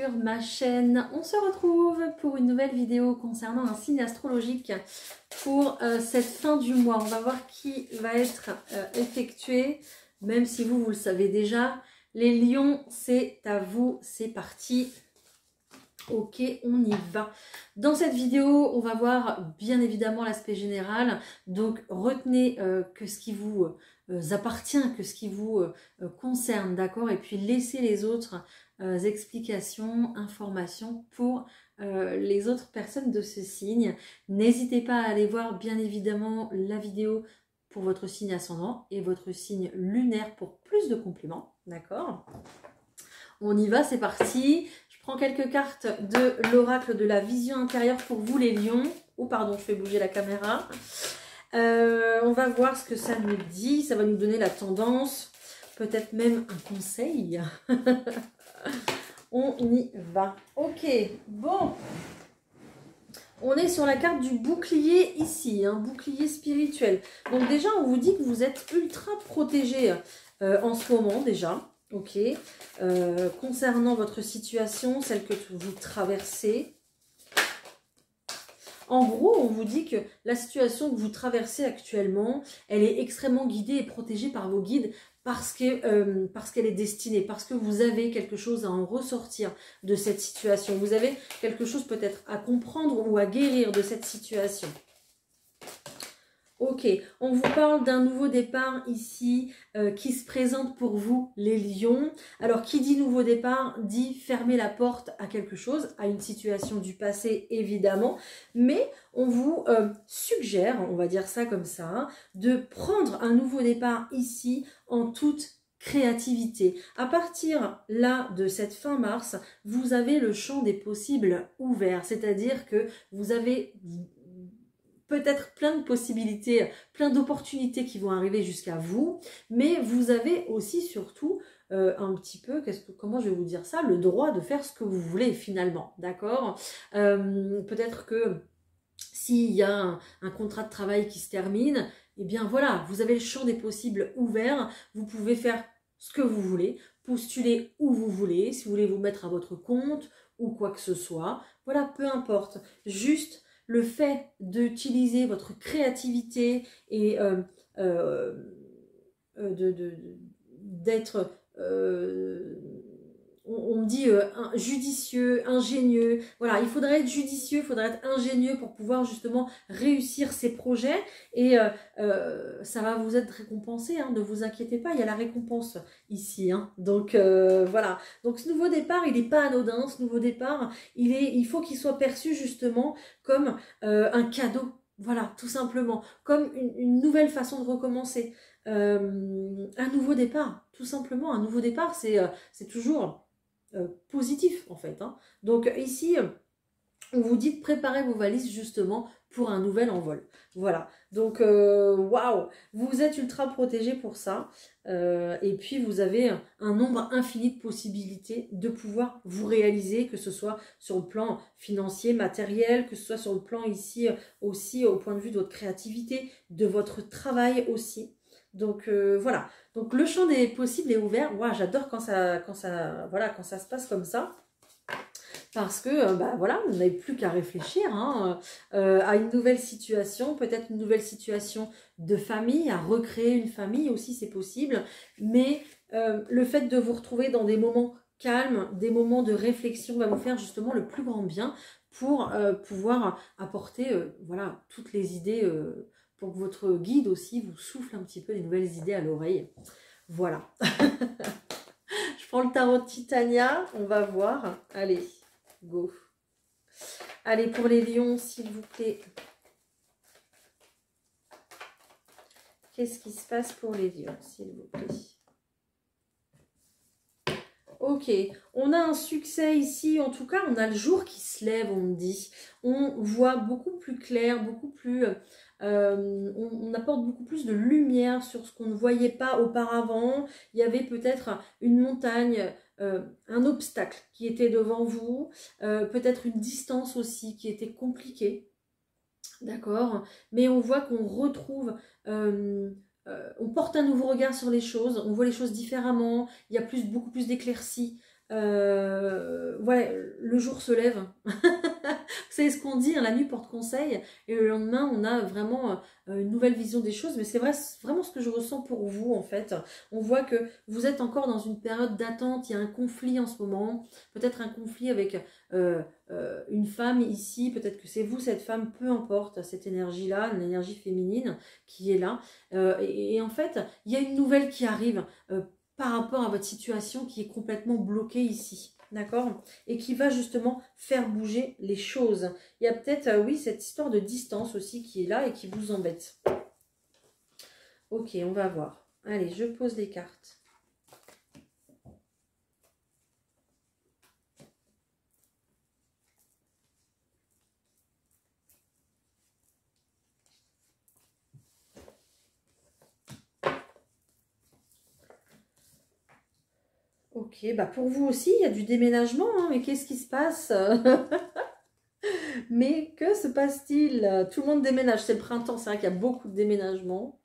sur ma chaîne. On se retrouve pour une nouvelle vidéo concernant un signe astrologique pour cette fin du mois. On va voir qui va être effectué, même si vous le savez déjà. Les lions, c'est à vous, c'est parti. Ok, on y va. Dans cette vidéo, on va voir bien évidemment l'aspect général. Donc, retenez que ce qui vous appartient, que ce qui vous concerne, d'accord? Et puis, laissez les autres explications, informations pour les autres personnes de ce signe. N'hésitez pas à aller voir bien évidemment la vidéo pour votre signe ascendant et votre signe lunaire pour plus de compléments, d'accord? On y va, c'est parti. Prends quelques cartes de l'oracle de la vision intérieure pour vous les lions. Oh pardon, je fais bouger la caméra. On va voir ce que ça nous dit. Ça va nous donner la tendance. Peut-être même un conseil. On y va. Ok, bon. On est sur la carte du bouclier ici. Un bouclier spirituel. Donc déjà, on vous dit que vous êtes ultra protégé en ce moment déjà. Ok, concernant votre situation, celle que vous traversez, en gros, on vous dit que la situation que vous traversez actuellement, elle est extrêmement guidée et protégée par vos guides parce qu'elle est destinée, parce que vous avez quelque chose à en ressortir de cette situation. Vous avez quelque chose peut-être à comprendre ou à guérir de cette situation. Ok, on vous parle d'un nouveau départ ici qui se présente pour vous, les lions. Alors, qui dit nouveau départ, dit fermer la porte à quelque chose, à une situation du passé, évidemment. Mais on vous suggère, on va dire ça comme ça, hein, de prendre un nouveau départ ici en toute créativité. À partir là de cette fin mars, vous avez le champ des possibles ouvert. C'est-à-dire que vous avez peut-être plein de possibilités, plein d'opportunités qui vont arriver jusqu'à vous, mais vous avez aussi surtout un petit peu, comment je vais vous dire ça, le droit de faire ce que vous voulez finalement, d'accord? Peut-être que s'il y a un contrat de travail qui se termine, eh bien voilà, vous avez le champ des possibles ouvert, vous pouvez faire ce que vous voulez, postuler où vous voulez, si vous voulez vous mettre à votre compte ou quoi que ce soit, voilà, peu importe, juste le fait d'utiliser votre créativité et d'être, on me dit judicieux, ingénieux, voilà, il faudrait être judicieux, il faudrait être ingénieux pour pouvoir justement réussir ses projets et ça va vous être récompensé, hein, ne vous inquiétez pas, il y a la récompense ici, hein. Donc voilà, donc ce nouveau départ, il n'est pas anodin, ce nouveau départ, il faut qu'il soit perçu justement comme un cadeau, voilà, tout simplement, comme une nouvelle façon de recommencer, un nouveau départ, tout simplement, un nouveau départ, c'est toujours positif en fait, hein. Donc ici, on vous dit de préparer vos valises justement pour un nouvel envol. Voilà, donc waouh, vous êtes ultra protégé pour ça. Et puis vous avez un nombre infini de possibilités de pouvoir vous réaliser, que ce soit sur le plan financier, matériel, que ce soit sur le plan ici aussi au point de vue de votre créativité, de votre travail aussi. Donc voilà, donc le champ des possibles est ouvert. Wow, j'adore quand ça se passe comme ça. Parce que, bah voilà, vous n'avez plus qu'à réfléchir, hein, à une nouvelle situation, peut-être une nouvelle situation de famille, à recréer une famille aussi, c'est possible. Mais le fait de vous retrouver dans des moments calmes, des moments de réflexion va vous faire justement le plus grand bien pour pouvoir apporter voilà, toutes les idées, pour que votre guide aussi vous souffle un petit peu des nouvelles idées à l'oreille. Voilà. Je prends le tarot de Titania, on va voir. Allez. Go. Allez, pour les lions, s'il vous plaît. Qu'est-ce qui se passe pour les lions, s'il vous plaît? Ok, on a un succès ici. En tout cas, on a le jour qui se lève, on me dit. On voit beaucoup plus clair, beaucoup plus... on apporte beaucoup plus de lumière sur ce qu'on ne voyait pas auparavant. Il y avait peut-être une montagne... un obstacle qui était devant vous, peut-être une distance aussi qui était compliquée, d'accord, mais on voit qu'on retrouve, on porte un nouveau regard sur les choses, on voit les choses différemment, il y a beaucoup plus d'éclaircies, ouais, le jour se lève. Vous savez ce qu'on dit, hein, la nuit porte conseil, et le lendemain, on a vraiment une nouvelle vision des choses. Mais c'est vrai, c'est vraiment ce que je ressens pour vous, en fait. On voit que vous êtes encore dans une période d'attente, il y a un conflit en ce moment, peut-être un conflit avec une femme ici, peut-être que c'est vous, cette femme, peu importe, cette énergie-là, une énergie féminine qui est là. Et en fait, il y a une nouvelle qui arrive par rapport à votre situation qui est complètement bloquée ici. D'accord? Et qui va justement faire bouger les choses. Il y a peut-être, oui, cette histoire de distance aussi qui est là et qui vous embête. Ok, on va voir. Allez, je pose les cartes. Ok, bah pour vous aussi, il y a du déménagement, hein, mais qu'est-ce qui se passe? Mais que se passe-t-il? Tout le monde déménage, c'est le printemps, c'est vrai qu'il y a beaucoup de déménagements.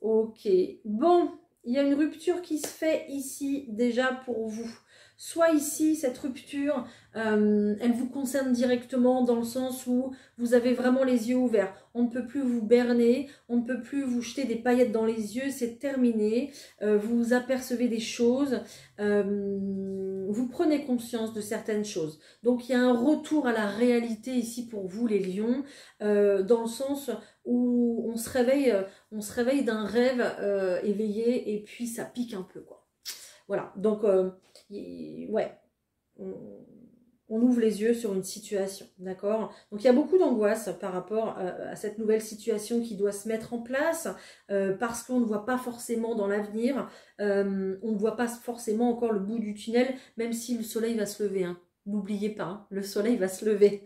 Ok, bon, il y a une rupture qui se fait ici déjà pour vous. Soit ici, cette rupture, elle vous concerne directement dans le sens où vous avez vraiment les yeux ouverts. On ne peut plus vous berner, on ne peut plus vous jeter des paillettes dans les yeux, c'est terminé. Vous apercevez des choses, vous prenez conscience de certaines choses. Donc il y a un retour à la réalité ici pour vous les lions, dans le sens où on se réveille d'un rêve éveillé et puis ça pique un peu, quoi. Voilà, donc ouais, on ouvre les yeux sur une situation, d'accord? Donc il y a beaucoup d'angoisse par rapport à cette nouvelle situation qui doit se mettre en place parce qu'on ne voit pas forcément dans l'avenir, on ne voit pas forcément encore le bout du tunnel, même si le soleil va se lever, hein. N'oubliez pas, hein, le soleil va se lever.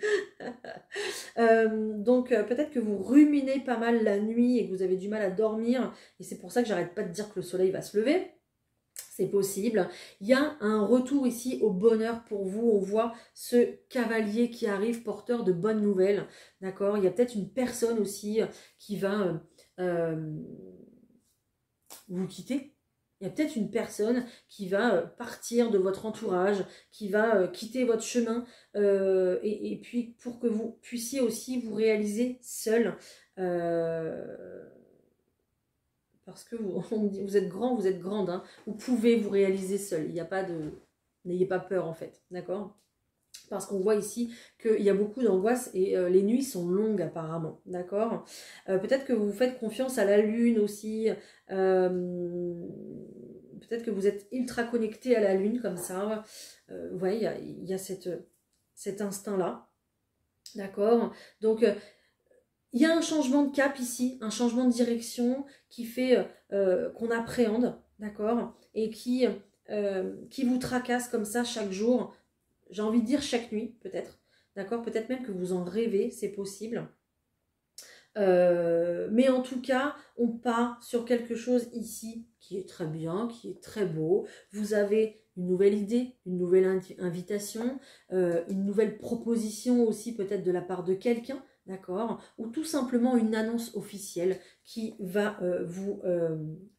Donc peut-être que vous ruminez pas mal la nuit et que vous avez du mal à dormir. Et c'est pour ça que j'arrête pas de dire que le soleil va se lever. C'est possible. Il y a un retour ici au bonheur pour vous. On voit ce cavalier qui arrive porteur de bonnes nouvelles. D'accord? Il y a peut-être une personne aussi qui va vous quitter. Il y a peut-être une personne qui va partir de votre entourage, qui va quitter votre chemin, et puis pour que vous puissiez aussi vous réaliser seul, parce que vous êtes grand, vous êtes grande, hein, vous pouvez vous réaliser seul, il n'y a pas de... N'ayez pas peur en fait, d'accord? Parce qu'on voit ici qu'il y a beaucoup d'angoisse et les nuits sont longues apparemment, d'accord? Peut-être que vous faites confiance à la lune aussi, peut-être que vous êtes ultra connecté à la lune comme ça, ouais, il y a cet instinct-là, d'accord? Donc, il y a un changement de cap ici, un changement de direction qui fait qu'on appréhende, d'accord? Et qui vous tracasse comme ça chaque jour. J'ai envie de dire chaque nuit, peut-être. D'accord? Peut-être même que vous en rêvez, c'est possible. Mais en tout cas, on part sur quelque chose ici qui est très bien, qui est très beau. Vous avez une nouvelle idée, une nouvelle invitation, une nouvelle proposition aussi peut-être de la part de quelqu'un, d'accord? Ou tout simplement une annonce officielle qui va vous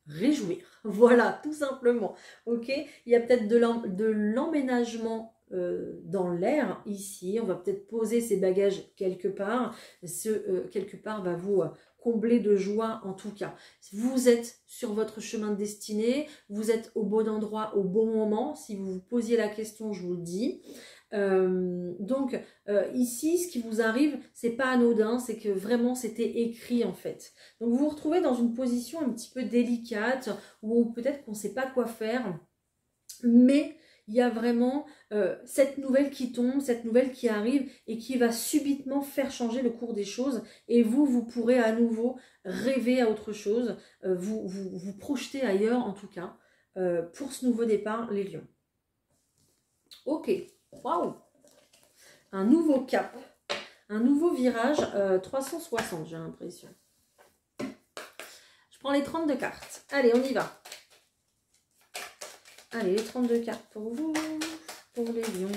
réjouir. Voilà, tout simplement. Ok? Il y a peut-être de l'emménagement dans l'air ici. On va peut-être poser ses bagages quelque part. Ce quelque part va vous combler de joie en tout cas. Vous êtes sur votre chemin de destinée, vous êtes au bon endroit au bon moment. Si vous vous posiez la question, je vous le dis. Donc ici, ce qui vous arrive, c'est pas anodin, c'est que vraiment c'était écrit en fait. Donc vous vous retrouvez dans une position un petit peu délicate où peut-être qu'on ne sait pas quoi faire, mais il y a vraiment cette nouvelle qui tombe, cette nouvelle qui arrive et qui va subitement faire changer le cours des choses. Et vous pourrez à nouveau rêver à autre chose, vous projeter ailleurs en tout cas, pour ce nouveau départ, les lions. Ok, waouh! Un nouveau cap, un nouveau virage 360, j'ai l'impression. Je prends les 32 cartes. Allez, on y va. Allez, les 32 cartes pour vous, pour les lions.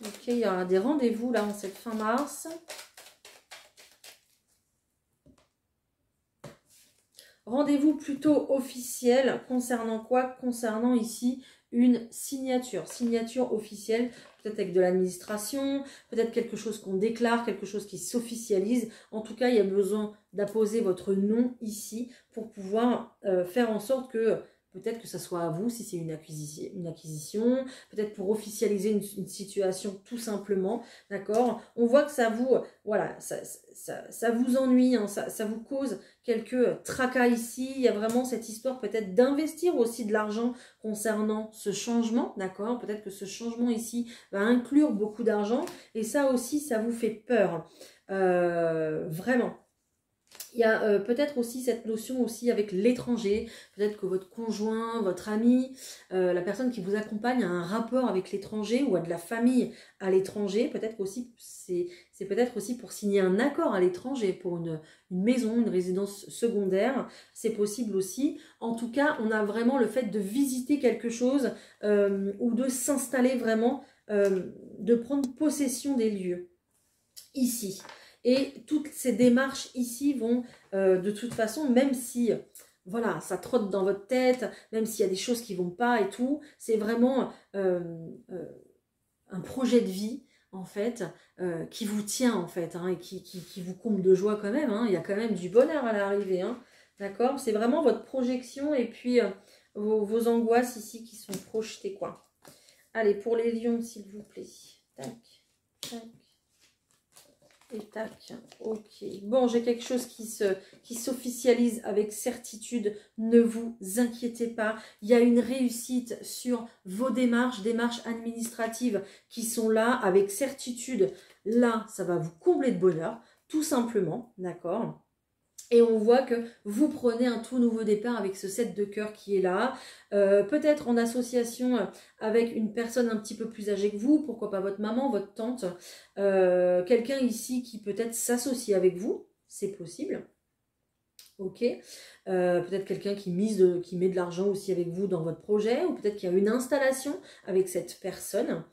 Ok, il y aura des rendez-vous là en cette fin mars. Rendez-vous plutôt officiel concernant quoi? Concernant ici une signature. Signature officielle, peut-être avec de l'administration, peut-être quelque chose qu'on déclare, quelque chose qui s'officialise. En tout cas, il y a besoin d'apposer votre nom ici pour pouvoir faire en sorte que peut-être que ça soit à vous si c'est une acquisition, peut-être pour officialiser une situation tout simplement, d'accord? On voit que ça vous, voilà, ça vous ennuie, hein, ça vous cause quelques tracas ici. Il y a vraiment cette histoire peut-être d'investir aussi de l'argent concernant ce changement, d'accord? Peut-être que ce changement ici va inclure beaucoup d'argent et ça aussi, ça vous fait peur, vraiment. Il y a peut-être aussi cette notion aussi avec l'étranger, peut-être que votre conjoint, votre ami, la personne qui vous accompagne a un rapport avec l'étranger ou a de la famille à l'étranger, peut-être aussi c'est peut-être aussi pour signer un accord à l'étranger, pour une maison, une résidence secondaire, c'est possible aussi. En tout cas, on a vraiment le fait de visiter quelque chose ou de s'installer vraiment, de prendre possession des lieux ici. Et toutes ces démarches ici vont, de toute façon, même si, voilà, ça trotte dans votre tête, même s'il y a des choses qui ne vont pas et tout, c'est vraiment un projet de vie, en fait, qui vous tient, en fait, hein, et qui vous comble de joie quand même. Hein. Il y a quand même du bonheur à l'arrivée, hein, d'accord? C'est vraiment votre projection et puis vos angoisses ici qui sont projetées, quoi. Allez, pour les lions, s'il vous plaît. Tac, tac. Et tac, ok. Bon, j'ai quelque chose qui s'officialise avec certitude. Ne vous inquiétez pas. Il y a une réussite sur vos démarches administratives qui sont là avec certitude. Là, ça va vous combler de bonheur, tout simplement, d'accord ? Et on voit que vous prenez un tout nouveau départ avec ce 7 de cœur qui est là. Peut-être en association avec une personne un petit peu plus âgée que vous. Pourquoi pas votre maman, votre tante. Quelqu'un ici qui peut-être s'associe avec vous. C'est possible. Ok. Peut-être quelqu'un qui met de l'argent aussi avec vous dans votre projet. Ou peut-être qu'il y a une installation avec cette personne.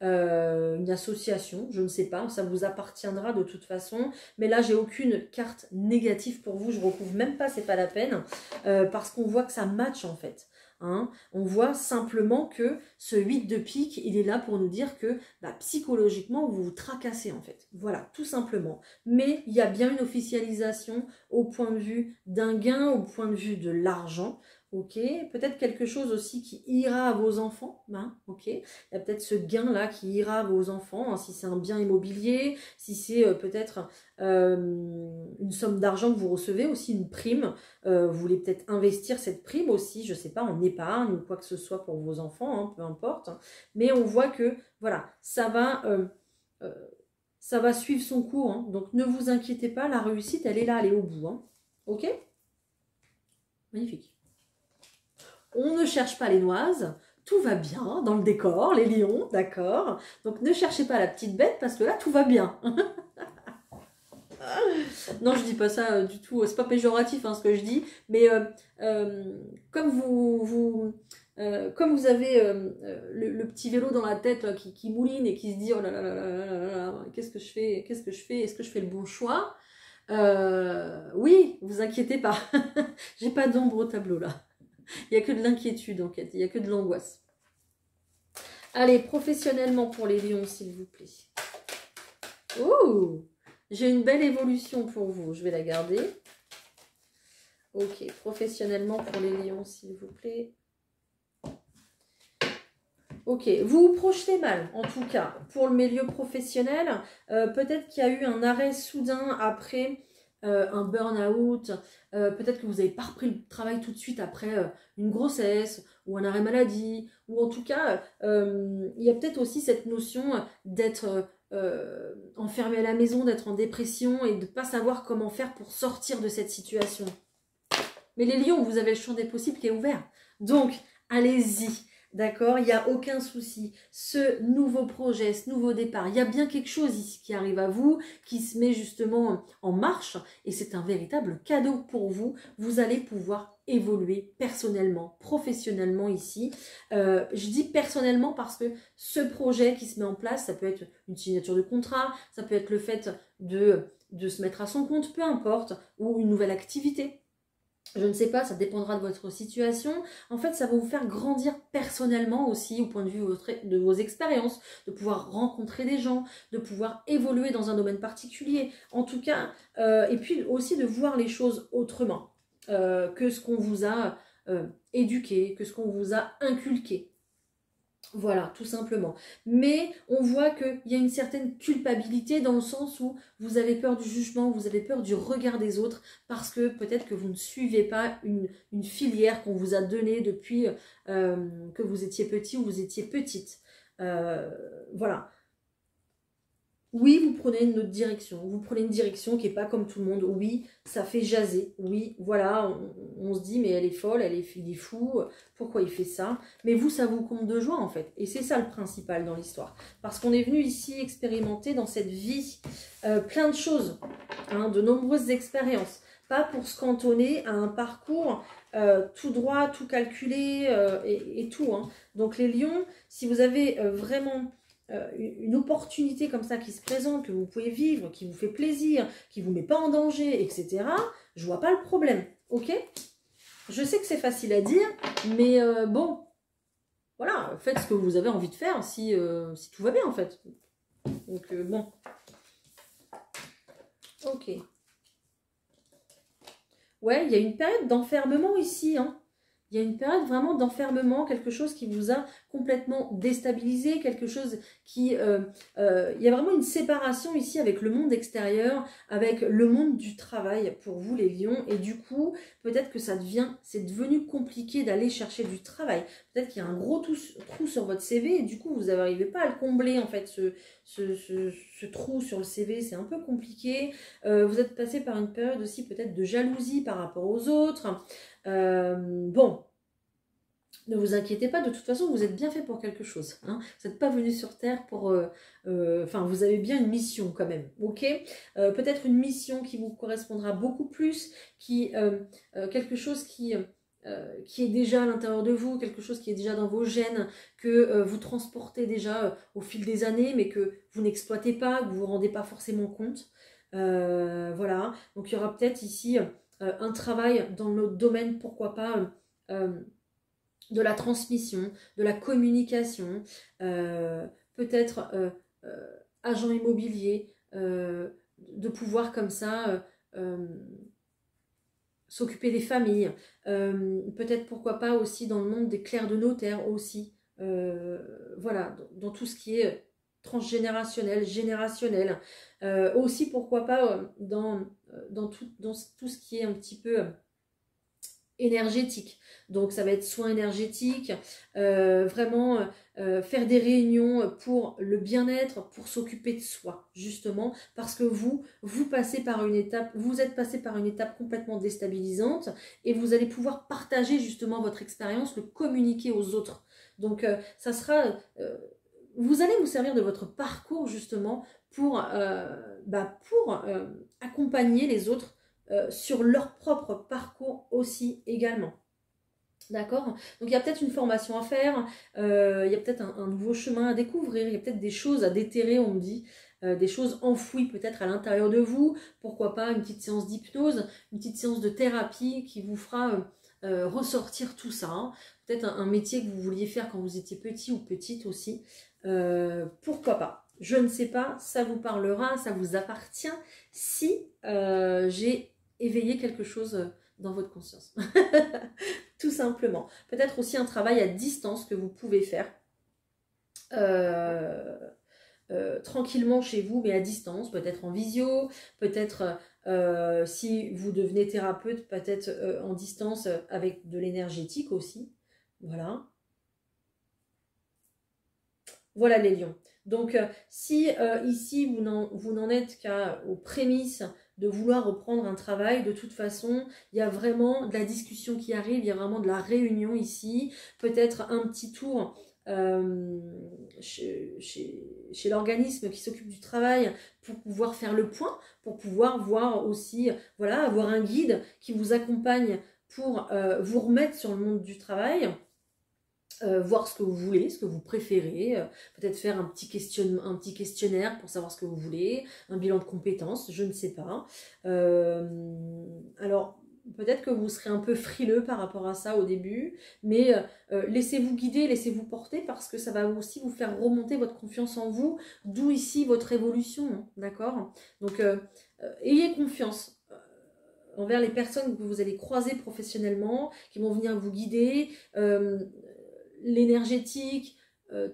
Une association, je ne sais pas, ça vous appartiendra de toute façon, mais là j'ai aucune carte négative pour vous, je recouvre même pas, c'est pas la peine, parce qu'on voit que ça match en fait. Hein. On voit simplement que ce 8 de pique, il est là pour nous dire que psychologiquement vous vous tracassez en fait, voilà, tout simplement. Mais il y a bien une officialisation au point de vue d'un gain, au point de vue de l'argent. Ok, peut-être quelque chose aussi qui ira à vos enfants, hein, ok. Il y a peut-être ce gain-là qui ira à vos enfants, hein, si c'est un bien immobilier, si c'est peut-être une somme d'argent que vous recevez, aussi une prime. Vous voulez peut-être investir cette prime aussi, je ne sais pas, en épargne ou quoi que ce soit pour vos enfants, hein, peu importe. Mais on voit que, voilà, ça va suivre son cours, hein, donc ne vous inquiétez pas, la réussite, elle est là, elle est au bout. Hein, ok? Magnifique. On ne cherche pas les noises, tout va bien dans le décor, les lions, d'accord. Donc ne cherchez pas la petite bête parce que là tout va bien. Non, je dis pas ça du tout, c'est pas péjoratif hein, ce que je dis, mais comme comme vous avez le petit vélo dans la tête là, qui mouline et qui se dit oh là là là là là là là, qu'est-ce que je fais, est-ce que je fais le bon choix? Oui, vous inquiétez pas, j'ai pas d'ombre au tableau là. Il n'y a que de l'inquiétude en fait, il n'y a que de l'angoisse. Allez, professionnellement pour les lions, s'il vous plaît. Ouh, j'ai une belle évolution pour vous, je vais la garder. Ok, professionnellement pour les lions, s'il vous plaît. Ok, vous vous projetez mal, en tout cas, pour le milieu professionnel. Peut-être qu'il y a eu un arrêt soudain après un burn-out. Peut-être que vous n'avez pas repris le travail tout de suite après une grossesse ou un arrêt maladie. Ou en tout cas, il y a peut-être aussi cette notion d'être enfermé à la maison, d'être en dépression et de ne pas savoir comment faire pour sortir de cette situation. Mais les lions, vous avez le champ des possibles qui est ouvert. Donc, allez-y. D'accord, il n'y a aucun souci. Ce nouveau projet, ce nouveau départ, il y a bien quelque chose ici qui arrive à vous, qui se met justement en marche et c'est un véritable cadeau pour vous. Vous allez pouvoir évoluer personnellement, professionnellement ici. Je dis personnellement parce que ce projet qui se met en place, ça peut être une signature de contrat, ça peut être le fait de se mettre à son compte, peu importe, ou une nouvelle activité. Je ne sais pas, ça dépendra de votre situation. En fait, ça va vous faire grandir personnellement aussi, au point de vue de vos expériences, de pouvoir rencontrer des gens, de pouvoir évoluer dans un domaine particulier. En tout cas, et puis aussi de voir les choses autrement que ce qu'on vous a éduqué, que ce qu'on vous a inculqué. Voilà, tout simplement. Mais on voit qu'il y a une certaine culpabilité dans le sens où vous avez peur du jugement, vous avez peur du regard des autres, parce que peut-être que vous ne suivez pas une filière qu'on vous a donnée depuis que vous étiez petit ou vous étiez petite. Voilà. Oui, vous prenez une autre direction. Vous prenez une direction qui n'est pas comme tout le monde. Oui, ça fait jaser. Oui, voilà, on se dit, mais elle est folle, il est fou, pourquoi il fait ça? Mais vous, ça vous compte de joie, en fait. Et c'est ça le principal dans l'histoire. Parce qu'on est venu ici expérimenter dans cette vie plein de choses, hein, de nombreuses expériences. Pas pour se cantonner à un parcours tout droit, tout calculé et tout. Hein. Donc les lions, si vous avez vraiment une opportunité comme ça qui se présente, que vous pouvez vivre, qui vous fait plaisir, qui ne vous met pas en danger, etc., je vois pas le problème, ok? Je sais que c'est facile à dire, mais bon, voilà, faites ce que vous avez envie de faire si tout va bien, en fait. Donc, bon. Ok. Ouais, il y a une période d'enfermement ici, hein. Il y a une période vraiment d'enfermement, quelque chose qui vous a complètement déstabilisé, quelque chose qui... il y a vraiment une séparation ici avec le monde extérieur, avec le monde du travail pour vous les lions. Et du coup, peut-être que c'est devenu compliqué d'aller chercher du travail. Peut-être qu'il y a un gros trou sur votre CV et du coup, vous n'arrivez pas à le combler, en fait, ce trou sur le CV. C'est un peu compliqué. Vous êtes passé par une période aussi peut-être de jalousie par rapport aux autres. Bon, ne vous inquiétez pas, de toute façon, vous êtes bien fait pour quelque chose. Hein. Vous n'êtes pas venu sur Terre pour... Enfin, vous avez bien une mission quand même, ok? Peut-être une mission qui vous correspondra beaucoup plus, quelque chose qui est déjà à l'intérieur de vous, quelque chose qui est déjà dans vos gènes, que vous transportez déjà au fil des années, mais que vous n'exploitez pas, que vous ne vous rendez pas forcément compte. Voilà, donc il y aura peut-être ici un travail dans notre domaine, pourquoi pas... de la transmission, de la communication, peut-être agent immobilier, de pouvoir comme ça s'occuper des familles, peut-être pourquoi pas aussi dans le monde des clercs de notaire aussi, voilà, dans tout ce qui est transgénérationnel, générationnel, aussi pourquoi pas dans tout ce qui est un petit peu énergétique. Donc ça va être soins énergétiques, vraiment faire des réunions pour le bien-être, pour s'occuper de soi, justement, parce que vous passez par une étape, vous êtes passé par une étape complètement déstabilisante et vous allez pouvoir partager justement votre expérience, le communiquer aux autres. Donc ça sera... vous allez vous servir de votre parcours justement pour accompagner les autres sur leur propre parcours aussi également. D'accord? Donc il y a peut-être une formation à faire, il y a peut-être un nouveau chemin à découvrir, il y a peut-être des choses à déterrer, on me dit, des choses enfouies peut-être à l'intérieur de vous, pourquoi pas une petite séance d'hypnose, une petite séance de thérapie qui vous fera ressortir tout ça, hein. Peut-être un métier que vous vouliez faire quand vous étiez petit ou petite aussi, pourquoi pas? Je ne sais pas, ça vous parlera, ça vous appartient si j'ai éveiller quelque chose dans votre conscience. Tout simplement. Peut-être aussi un travail à distance que vous pouvez faire. Tranquillement chez vous, mais à distance, peut-être en visio, peut-être si vous devenez thérapeute, peut-être en distance avec de l'énergétique aussi. Voilà. Voilà les lions. Donc, si ici, vous n'en êtes qu'aux prémices de vouloir reprendre un travail, de toute façon, il y a vraiment de la discussion qui arrive, il y a vraiment de la réunion ici, peut-être un petit tour chez l'organisme qui s'occupe du travail pour pouvoir faire le point, pour pouvoir voir aussi, voilà, avoir un guide qui vous accompagne pour vous remettre sur le monde du travail. Voir ce que vous voulez, ce que vous préférez, peut-être faire un petit questionnaire pour savoir ce que vous voulez, un bilan de compétences, je ne sais pas. Alors, peut-être que vous serez un peu frileux par rapport à ça au début, mais laissez-vous guider, laissez-vous porter parce que ça va aussi vous faire remonter votre confiance en vous, d'où ici votre évolution, hein, d'accord? Donc, ayez confiance envers les personnes que vous allez croiser professionnellement, qui vont venir vous guider, l'énergétique,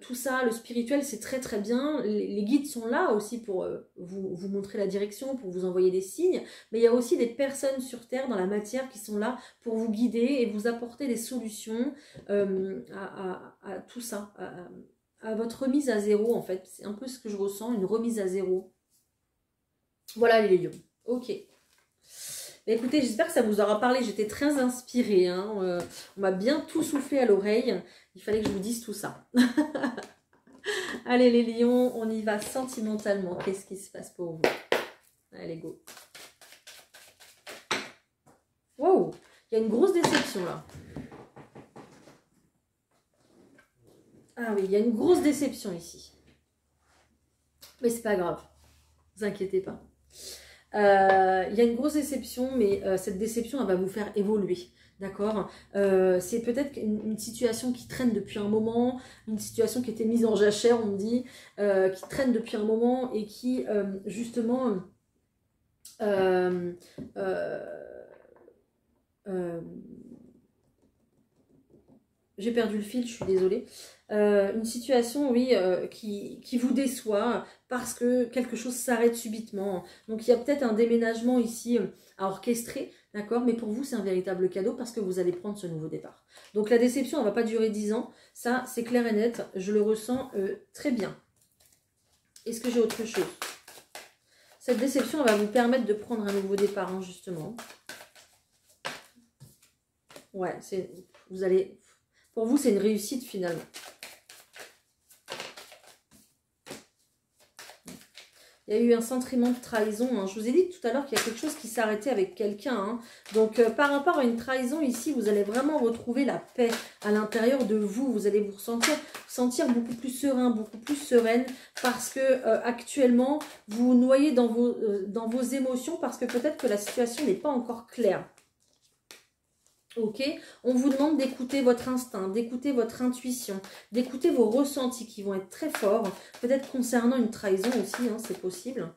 tout ça, le spirituel, c'est très très bien. Les guides sont là aussi pour vous montrer la direction, pour vous envoyer des signes. Mais il y a aussi des personnes sur Terre, dans la matière, qui sont là pour vous guider et vous apporter des solutions à tout ça, à votre remise à zéro en fait. C'est un peu ce que je ressens, une remise à zéro. Voilà les lions. Ok. Bah, écoutez, j'espère que ça vous aura parlé. J'étais très inspirée. Hein. On m'a bien tout soufflé à l'oreille. Il fallait que je vous dise tout ça. Allez les lions, on y va sentimentalement. Qu'est-ce qui se passe pour vous? Allez, go. Wow, il y a une grosse déception là. Ah oui, il y a une grosse déception ici. Mais c'est pas grave. Ne vous inquiétez pas. Il y a une grosse déception, mais cette déception, elle va vous faire évoluer. D'accord, c'est peut-être une situation qui traîne depuis un moment, une situation qui était mise en jachère, on me dit, qui traîne depuis un moment et qui, justement, j'ai perdu le fil, je suis désolée. Une situation, oui, qui vous déçoit parce que quelque chose s'arrête subitement. Donc, il y a peut-être un déménagement ici à orchestrer, d'accord? Mais pour vous, c'est un véritable cadeau parce que vous allez prendre ce nouveau départ. Donc, la déception, elle ne va pas durer 10 ans. Ça, c'est clair et net. Je le ressens très bien. Est-ce que j'ai autre chose? Cette déception, elle va vous permettre de prendre un nouveau départ, hein, justement. Ouais, vous allez... Pour vous, c'est une réussite finalement. Il y a eu un sentiment de trahison. Hein. Je vous ai dit tout à l'heure qu'il y a quelque chose qui s'est arrêté avec quelqu'un. Hein. Donc, par rapport à une trahison, ici, vous allez vraiment retrouver la paix à l'intérieur de vous. Vous allez vous sentir beaucoup plus serein, beaucoup plus sereine. Parce que actuellement, vous vous noyez dans vos émotions parce que peut-être que la situation n'est pas encore claire. Ok, on vous demande d'écouter votre instinct, d'écouter votre intuition, d'écouter vos ressentis qui vont être très forts, peut-être concernant une trahison aussi, hein, c'est possible.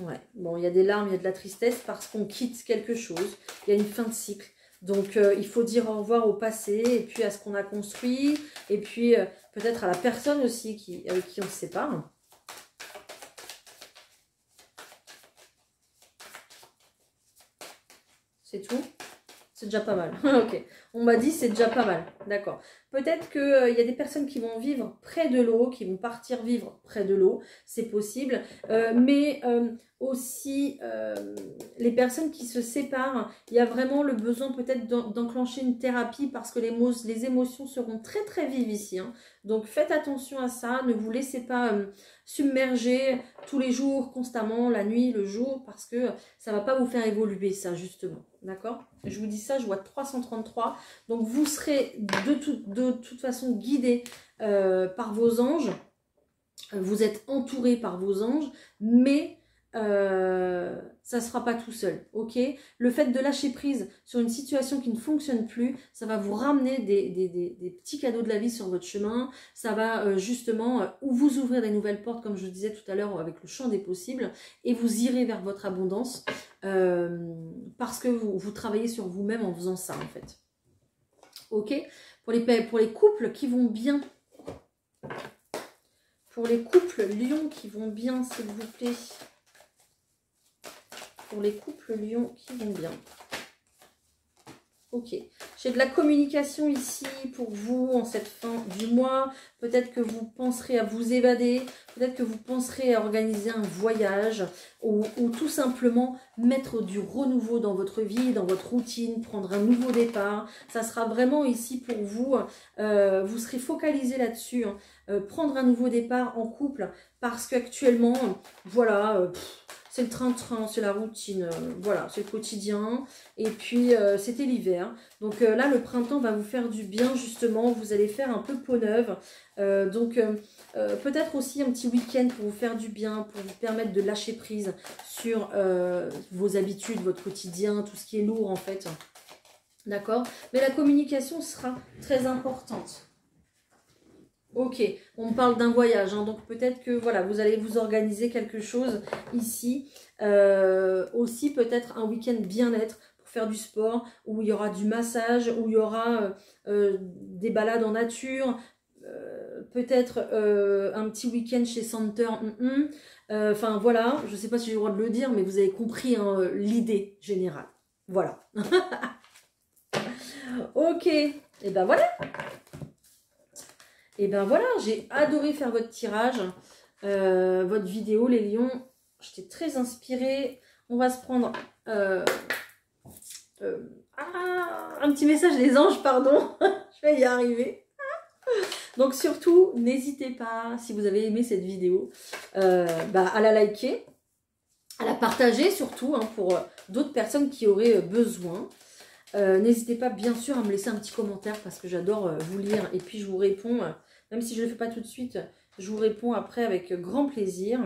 Ouais, bon, il y a des larmes, il y a de la tristesse parce qu'on quitte quelque chose, il y a une fin de cycle. Donc, il faut dire au revoir au passé et puis à ce qu'on a construit et puis peut-être à la personne aussi avec qui on se sépare. C'est tout? C'est déjà pas mal. Ok. On m'a dit c'est déjà pas mal. D'accord. Peut-être qu'il y a des personnes qui vont vivre près de l'eau, qui vont partir vivre près de l'eau. C'est possible. Mais aussi, les personnes qui se séparent, il y a vraiment le besoin peut-être d'enclencher une thérapie parce que les émotions seront très très vives ici. Hein. Donc faites attention à ça. Ne vous laissez pas submerger tous les jours, constamment, la nuit, le jour, parce que ça ne va pas vous faire évoluer ça justement. D'accord? Je vous dis ça, je vois 333. Donc, vous serez de toute façon guidé par vos anges. Vous êtes entouré par vos anges, mais ça ne se fera pas tout seul. Ok? Le fait de lâcher prise sur une situation qui ne fonctionne plus, ça va vous ramener des petits cadeaux de la vie sur votre chemin. Ça va justement vous ouvrir des nouvelles portes, comme je vous disais tout à l'heure, avec le champ des possibles. Et vous irez vers votre abondance parce que vous travaillez sur vous-même en faisant ça, en fait. Ok? Pour les couples qui vont bien... Pour les couples lions qui vont bien, s'il vous plaît. Pour les couples lions qui vont bien. Ok. J'ai de la communication ici pour vous en cette fin du mois. Peut-être que vous penserez à vous évader. Peut-être que vous penserez à organiser un voyage. Ou tout simplement mettre du renouveau dans votre vie, dans votre routine. Prendre un nouveau départ. Ça sera vraiment ici pour vous. Vous serez focalisé là-dessus. Hein. Prendre un nouveau départ en couple. Parce qu'actuellement, voilà... c'est le train-train, c'est la routine, voilà, c'est le quotidien. Et puis, c'était l'hiver. Donc là, le printemps va vous faire du bien, justement. Vous allez faire un peu peau neuve. Peut-être aussi un petit week-end pour vous faire du bien, pour vous permettre de lâcher prise sur vos habitudes, votre quotidien, tout ce qui est lourd, en fait. D'accord? Mais la communication sera très importante. Ok, on me parle d'un voyage, hein, donc peut-être que voilà, vous allez vous organiser quelque chose ici. Aussi peut-être un week-end bien-être pour faire du sport, où il y aura du massage, où il y aura des balades en nature, peut-être un petit week-end chez Center. Enfin voilà, je ne sais pas si j'ai le droit de le dire, mais vous avez compris hein, l'idée générale. Voilà. Ok, et ben voilà. Et ben voilà, j'ai adoré faire votre tirage, votre vidéo, les lions. J'étais très inspirée. On va se prendre un petit message des anges, pardon. Je vais y arriver. Donc surtout, n'hésitez pas, si vous avez aimé cette vidéo, à la liker, à la partager surtout hein, pour d'autres personnes qui auraient besoin. N'hésitez pas bien sûr à me laisser un petit commentaire parce que j'adore vous lire et puis je vous réponds, même si je ne le fais pas tout de suite, je vous réponds après avec grand plaisir.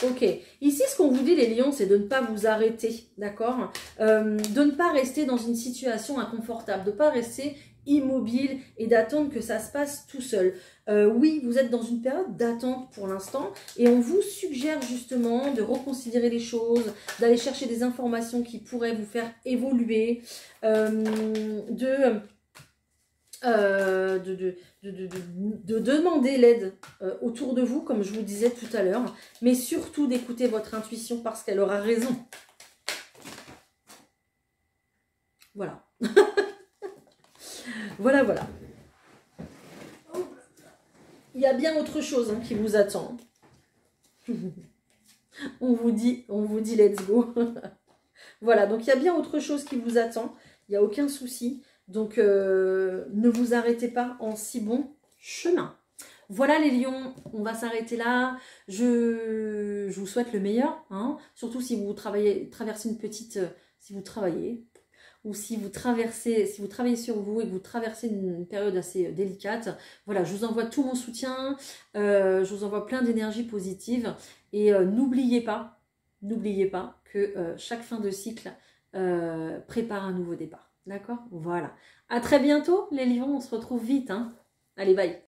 Ok, ici ce qu'on vous dit les lions, c'est de ne pas vous arrêter, d'accord, de ne pas rester dans une situation inconfortable, de ne pas rester immobile et d'attendre que ça se passe tout seul. Oui, vous êtes dans une période d'attente pour l'instant et on vous suggère justement de reconsidérer les choses, d'aller chercher des informations qui pourraient vous faire évoluer, de demander l'aide autour de vous, comme je vous disais tout à l'heure, mais surtout d'écouter votre intuition parce qu'elle aura raison. Voilà. Voilà, voilà. Il y a bien autre chose hein, qui vous attend. on vous dit let's go. Voilà, donc il y a bien autre chose qui vous attend. Il n'y a aucun souci. Donc, ne vous arrêtez pas en si bon chemin. Voilà les lions, on va s'arrêter là. Je vous souhaite le meilleur. Hein, surtout si vous traversez une petite... si vous travaillez ou si vous travaillez sur vous et que vous traversez une période assez délicate. Voilà, je vous envoie tout mon soutien. Je vous envoie plein d'énergie positive. Et n'oubliez pas que chaque fin de cycle prépare un nouveau départ. D'accord? Voilà. À très bientôt, les lions. On se retrouve vite. Hein. Allez, bye.